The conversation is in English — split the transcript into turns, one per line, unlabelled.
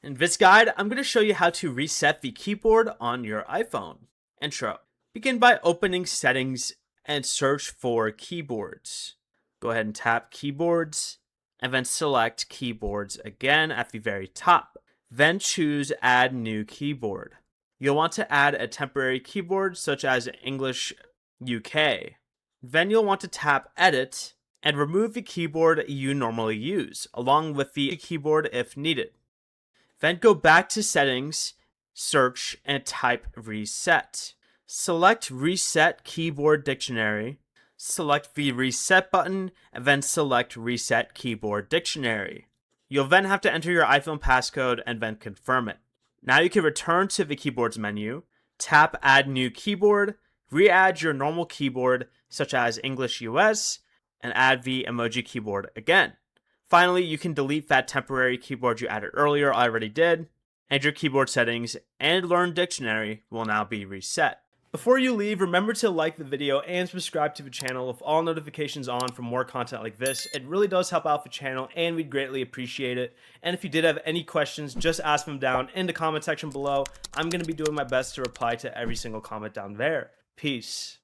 In this guide, I'm going to show you how to reset the keyboard on your iPhone. Intro. Begin by opening Settings and search for Keyboards. Go ahead and tap Keyboards and then select Keyboards again at the very top. Then choose Add New Keyboard. You'll want to add a temporary keyboard such as English UK. Then you'll want to tap Edit and remove the keyboard you normally use, along with the keyboard if needed. Then go back to Settings, search, and type Reset. Select Reset Keyboard Dictionary, select the Reset button, and then select Reset Keyboard Dictionary. You'll then have to enter your iPhone passcode and then confirm it. Now you can return to the Keyboards menu, tap Add New Keyboard, re-add your normal keyboard such as English US, and add the emoji keyboard again. Finally, you can delete that temporary keyboard you added earlier. I already did. And your keyboard settings and Learn Dictionary will now be reset. Before you leave, remember to like the video and subscribe to the channel with all notifications on for more content like this. It really does help out the channel and we'd greatly appreciate it. And if you did have any questions, just ask them down in the comment section below. I'm going to be doing my best to reply to every single comment down there. Peace.